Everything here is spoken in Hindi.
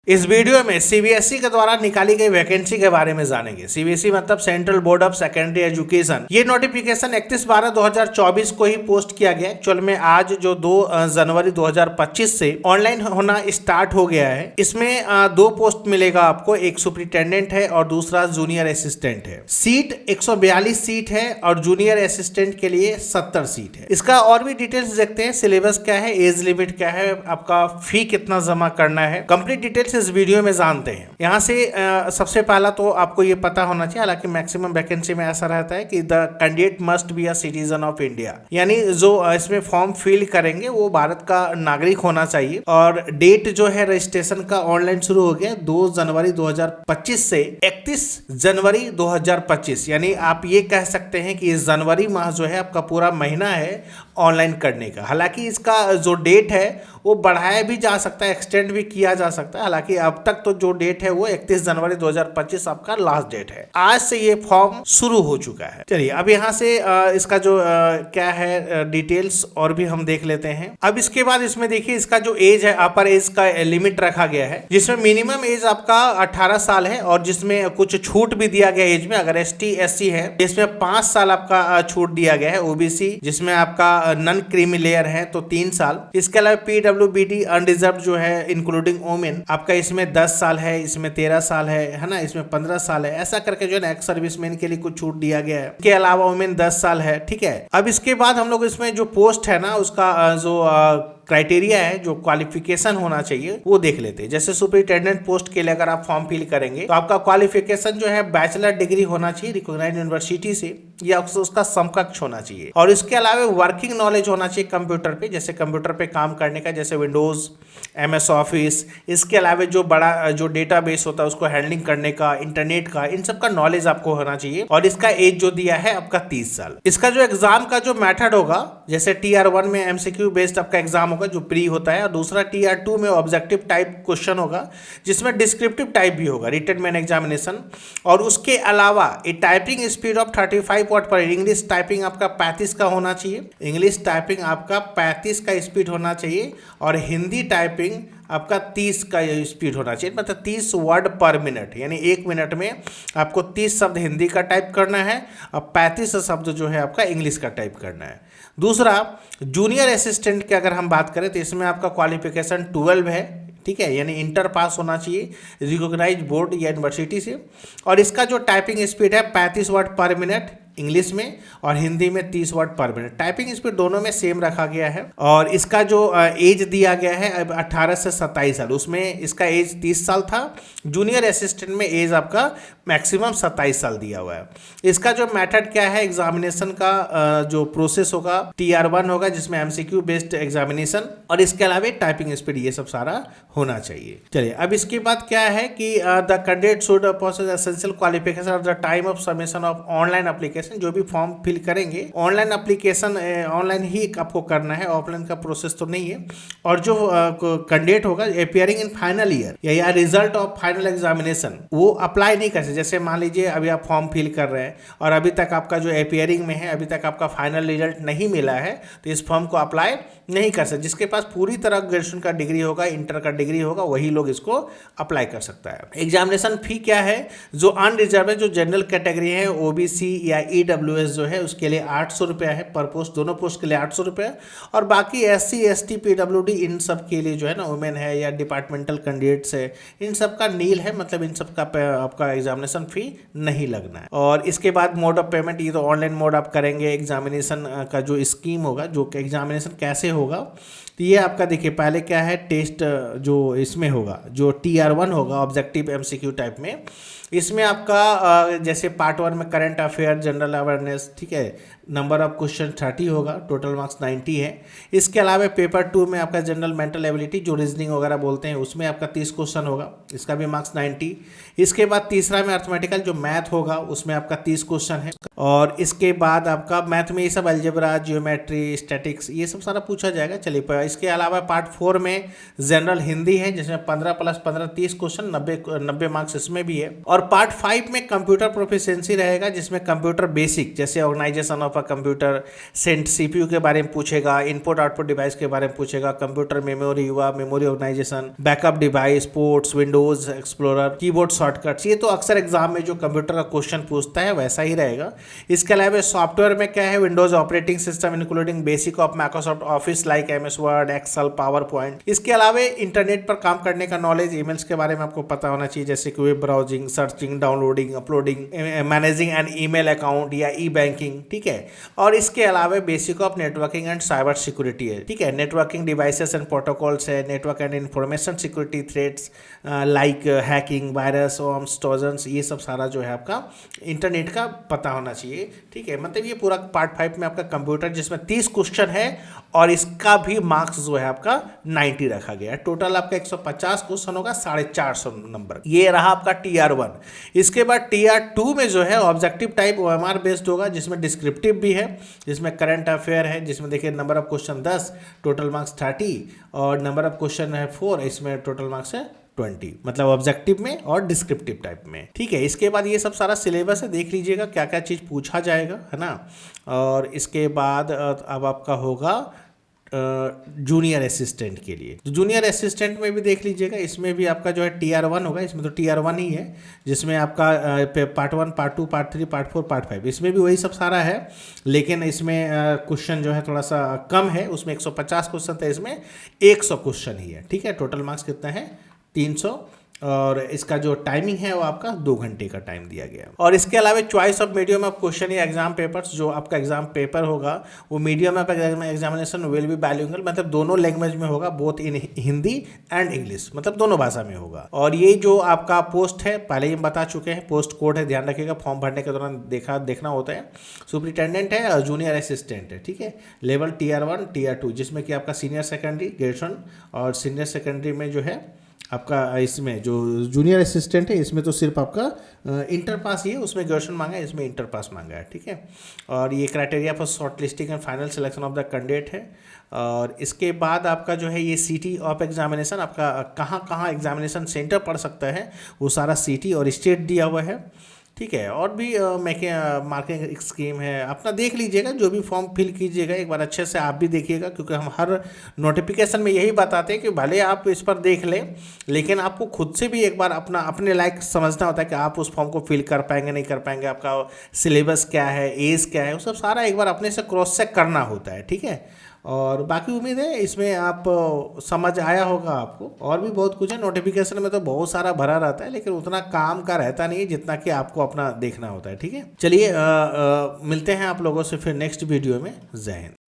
इस वीडियो में सीबीएसई के द्वारा निकाली गई वैकेंसी के बारे में जानेंगे। सीबीएसई मतलब central board of secondary education. ये नोटिफिकेशन 31/12/2024 को ही पोस्ट किया गया। एक्चुअल में आज जो 2 जनवरी 2025 से ऑनलाइन होना स्टार्ट हो गया है। इसमें 2 पोस्ट मिलेगा आपको, एक सुपरिटेंडेंट है और दूसरा जूनियर असिस्टेंट है। सीट 142 सीट है और जूनियर असिस्टेंट के लिए 70 सीट है। इसका और भी डिटेल्स देखते हैं। सिलेबस क्या है, एज लिमिट क्या है, आपका फी कितना जमा करना है, कंप्लीट डिटेल्स इस वीडियो में जानते हैं। यहाँ से सबसे पहला तो आपको ये पता होना चाहिए, हालांकि मैक्सिमम वैकेंसी में ऐसा रहता है कि the candidate must be a citizen of India, यानी जो इसमें फॉर्म फिल करेंगे वो भारत का नागरिक होना चाहिए। और डेट जो है रजिस्ट्रेशन का ऑनलाइन शुरू हो गया 2 जनवरी 2025 से 31 जनवरी 2025, यानी आप ये कह सकते हैं कि इस जनवरी माह जो है आपका पूरा महीना है ऑनलाइन करने का। हालांकि इसका जो डेट है वो बढ़ाया भी जा सकता है, एक्सटेंड भी किया जा सकता है। हालांकि अब तक तो जो डेट है वो 31 जनवरी 2025 आपका लास्ट डेट है। आज से ये फॉर्म शुरू हो चुका है। चलिए अब यहाँ से इसका जो क्या है डिटेल्स और भी हम देख लेते हैं। अब इसके बाद इसमें देखिए इसका जो एज है, अपर एज का लिमिट रखा गया है, जिसमें मिनिमम एज आपका 18 साल है और जिसमें कुछ छूट भी दिया गया एज में। अगर ST SC है जिसमें 5 साल आपका छूट दिया गया है। OBC जिसमें आपका नॉन क्रीमी लेयर है तो 3 साल। इसके अलावा PWBD अनरिजर्व जो है इंक्लूडिंग वोमेन आपका इसमें 10 साल है, इसमें 13 साल है ना, इसमें 15 साल है। ऐसा करके जो है ना एक्स सर्विसमैन के लिए कुछ छूट दिया गया है। इसके अलावा वोमेन 10 साल है। ठीक है, अब इसके बाद हम लोग इसमें जो पोस्ट है ना उसका जो क्राइटेरिया है, जो क्वालिफिकेशन होना चाहिए वो देख लेते हैं। जैसे सुपरिटेंडेंट पोस्ट के लिए अगर आप फॉर्म फिल करेंगे तो आपका क्वालिफिकेशन जो है बैचलर डिग्री होना चाहिए रिकॉग्नाइज्ड यूनिवर्सिटी से, या उसका समकक्ष होना चाहिए। और इसके अलावा वर्किंग नॉलेज होना चाहिए कंप्यूटर पे, जैसे कंप्यूटर पे काम करने का, जैसे विंडोज, MS ऑफिस। इसके अलावा जो बड़ा जो डेटाबेस होता है उसको हैंडलिंग करने का, इंटरनेट का, इन सब का नॉलेज आपको होना चाहिए। और इसका एज जो दिया है आपका 30 साल। इसका जो एग्जाम का जो मेथड होगा, जैसे TR1 में MCQ बेस्ड आपका एग्जाम होगा जो प्री होता है, और दूसरा TR2 में ऑब्जेक्टिव टाइप क्वेश्चन होगा जिसमें डिस्क्रिप्टिव टाइप भी होगा, रिटन मेन एग्जामिनेशन। और उसके अलावा ए टाइपिंग स्पीड ऑफ 35 वर्ड पर इंग्लिश टाइपिंग आपका 35 का होना चाहिए। इंग्लिश टाइपिंग आपका 35 का स्पीड होना चाहिए और हिंदी टाइपिंग आपका 30 का स्पीड होना चाहिए, मतलब 30 वर्ड पर मिनट, यानी 1 मिनट में आपको 30 शब्द हिंदी का टाइप करना है और 35 शब्द जो है आपका इंग्लिश का टाइप करना है। दूसरा जूनियर असिस्टेंट की अगर हम बात करें तो इसमें आपका क्वालिफिकेशन 12 है। ठीक है, यानी इंटर पास होना चाहिए रिकॉग्नाइज्ड बोर्ड या यूनिवर्सिटी से। और इसका जो टाइपिंग स्पीड है 35 वर्ड पर मिनट इंग्लिश में और हिंदी में 30 वर्ड पर मिनट। टाइपिंग स्पीड दोनों में सेम रखा गया है। और इसका जो एज दिया गया है अब 18 से 27 साल, उसमें इसका एज 30 साल था। जूनियर असिस्टेंट में एज आपका मैक्सिमम 27 साल दिया हुआ है। इसका जो मेथड क्या है एग्जामिनेशन का, जो प्रोसेस होगा TR1 होगा जिसमें MCQ बेस्ड एग्जामिनेशन, और इसके अलावा टाइपिंग स्पीड ये सब सारा होना चाहिए। चलिए अब इसके बाद क्या है कि the candidate should possess essential qualification at the time of submission of online application. जो भी फॉर्म फिल करेंगे ऑनलाइन एप्लीकेशन ऑनलाइन ही आपको करना है, ऑफलाइन का प्रोसेस तो नहीं है। और जो कैंडिडेट होगा अपियरिंग इन फाइनल ईयर या रिजल्ट ऑफ फाइनल एग्जामिनेशन वो अप्लाई नहीं कर सकते। जैसे मान लीजिए अभी आप फॉर्म फिल कर रहे हैं और अभी तक आपका जो अपियरिंग में है, अभी तक आपका फाइनल रिजल्ट नहीं मिला है तो इस फॉर्म को अप्लाई नहीं कर सकते। जिसके पास पूरी तरह ग्रेजुएशन का डिग्री होगा, इंटर का डिग्री होगा, वही लोग इसको अप्लाई कर सकता है। एग्जामिनेशन फी क्या है, जो अनरिजर्व है, जो जनरल कैटेगरी है, OBC या EWS जो है उसके लिए 800 रुपया है पर पोस्ट, दोनों पोस्ट के लिए 800 रुपया। और बाकी SC ST PWD इन सब के लिए जो है ना, वुमेन है या डिपार्टमेंटल कैंडिडेट्स है, इन सब का नील है, मतलब इन सब का आपका एग्जामिनेशन फी नहीं लगना है। और इसके बाद मोड ऑफ पेमेंट, ये तो ऑनलाइन मोड आप करेंगे। एग्जामिनेशन का जो स्कीम होगा, जो एग्जामिनेशन कैसे होगा, तो ये आपका देखिए पहले क्या है, टेस्ट जो इसमें होगा, जो TR1 होगा ऑब्जेक्टिव MCQ टाइप में, इसमें आपका जैसे पार्ट 1 में करंट अफेयर, जनरल अवेयरनेस, ठीक है, नंबर ऑफ क्वेश्चन 30 होगा, टोटल मार्क्स 90 है। इसके अलावा पेपर 2 में आपका जनरल मेंटल एबिलिटी, जो रीजनिंग वगैरह बोलते हैं, उसमें आपका 30 क्वेश्चन होगा, इसका भी मार्क्स 90। इसके बाद तीसरा में अर्थमेटिकल जो मैथ होगा उसमें आपका 30 क्वेश्चन है। और इसके बाद आपका मैथ में ये सब अलजेब्रा, जियोमेट्री, स्टैटिक्स, ये सब सारा पूछा जाएगा। चलिए इसके अलावा पार्ट 4 में जनरल हिंदी है जिसमें 15 + 15 30 क्वेश्चन, 90 मार्क्स इसमें भी है। और पार्ट 5 में कंप्यूटर प्रोफिशिएंसी रहेगा जिसमें कंप्यूटर बेसिक, जैसे ऑर्गेनाइजेशन ऑफ आपका कंप्यूटर CPU के बारे में पूछेगा, इनपुट आउटपुट डिवाइस के बारे में पूछेगा, कंप्यूटर मेमोरी हुआ, memory organisation, backup device, ports, Windows Explorer, keyboard shortcuts, ये तो अक्सर एग्जाम में जो कंप्यूटर का क्वेश्चन पूछता है वैसा ही रहेगा। इसके अलावा सॉफ्टवेयर में क्या है, Windows operating system including basic of Microsoft Office like MS Word, Excel, PowerPoint. इसके अलावा इंटरनेट पर काम करने का नॉलेज, ईमेल्स के बारे में आपको पता होना चाहिए, जैसे कि web browsing, searching, downloading, uploading, managing an email account या ई बैंकिंग, ठीक है। और इसके अलावा basic of networking and cyber security है, ठीक है। नेटवर्किंग डिवाइसेस एंड प्रोटोकॉल्स है, network and information security threats like hacking, virus, worms, trojans, ये सब सारा जो है आपका इंटरनेट का पता होना चाहिए, ठीक है। मतलब ये पूरा पार्ट 5 में आपका कंप्यूटर, जिसमें 30 क्वेश्चन है और इसका भी मार्क्स जो है आपका 90 रखा गया है। टोटल आपका 150 क्वेश्चन होगा, 450 नंबर। ये रहा आपका TR1। इसके बाद TR2 में जो है ऑब्जेक्टिव टाइप OMR बेस्ड होगा, जिसमें डिस्क्रिप्टिव भी है, जिसमें करंट अफेयर है, जिसमें देखिए number of question 10, total marks 30 और नंबर ऑफ क्वेश्चन है 4, इसमें टोटल मार्क्स है 20, मतलब ऑब्जेक्टिव में और डिस्क्रिप्टिव टाइप में, ठीक है। इसके बाद ये सब सारा सिलेबस है, देख लीजिएगा क्या क्या चीज़ पूछा जाएगा, है ना। और इसके बाद अब आपका होगा जूनियर असिस्टेंट के लिए। जूनियर असिस्टेंट में भी देख लीजिएगा, इसमें भी आपका जो है TR1 होगा, इसमें तो TR1 ही है, जिसमें आपका part 1, part 2, part 3, part 4, part 5, इसमें भी वही सब सारा है, लेकिन इसमें क्वेश्चन जो है थोड़ा सा कम है। उसमें 150 क्वेश्चन था, इसमें 100 क्वेश्चन ही है, ठीक है। टोटल मार्क्स कितना है, 300। और इसका जो टाइमिंग है वो आपका 2 घंटे का टाइम दिया गया है। और इसके अलावा choice of medium of question या एग्जाम पेपर्स, जो आपका एग्जाम पेपर होगा वो medium of examination will be bilingual, मतलब दोनों लैंग्वेज में होगा, both in Hindi and English, मतलब दोनों भाषा में होगा। और ये जो आपका पोस्ट है पहले ही हम बता चुके हैं, पोस्ट कोड है, ध्यान रखिएगा, फॉर्म भरने के दौरान देखना होता है। सुपरिटेंडेंट है और जूनियर असिस्टेंट है, ठीक है। लेवल TR1, TR2, जिसमें कि आपका सीनियर सेकेंडरी, ग्रेजुएशन, और सीनियर सेकेंडरी में जो है आपका, इसमें जो जूनियर असिस्टेंट है इसमें तो सिर्फ आपका इंटर पास ही है, उसमें ग्रेजुएशन मांगा है, इसमें इंटर पास मांगा है, ठीक है। और ये criteria for short listing and final selection of the candidate है। और इसके बाद आपका जो है ये सिटी ऑफ एग्जामिनेशन, आपका कहाँ कहाँ एग्जामिनेशन सेंटर पड़ सकता है वो सारा सिटी और स्टेट दिया हुआ है, ठीक है। और भी मार्किंग स्कीम है, अपना देख लीजिएगा, जो भी फॉर्म फिल कीजिएगा एक बार अच्छे से आप भी देखिएगा, क्योंकि हम हर नोटिफिकेशन में यही बताते हैं कि भले आप इस पर देख लें, लेकिन आपको खुद से भी एक बार अपने लायक समझना होता है कि आप उस फॉर्म को फिल कर पाएंगे नहीं कर पाएंगे, आपका सिलेबस क्या है, एज क्या है, वो सब सारा एक बार अपने से क्रॉस चेक करना होता है, ठीक है। और बाकी उम्मीद है इसमें आप समझ आया होगा आपको। और भी बहुत कुछ है, नोटिफिकेशन में तो बहुत सारा भरा रहता है, लेकिन उतना काम का रहता नहीं जितना कि आपको अपना देखना होता है, ठीक है। चलिए मिलते हैं आप लोगों से फिर नेक्स्ट वीडियो में। जय हिंद।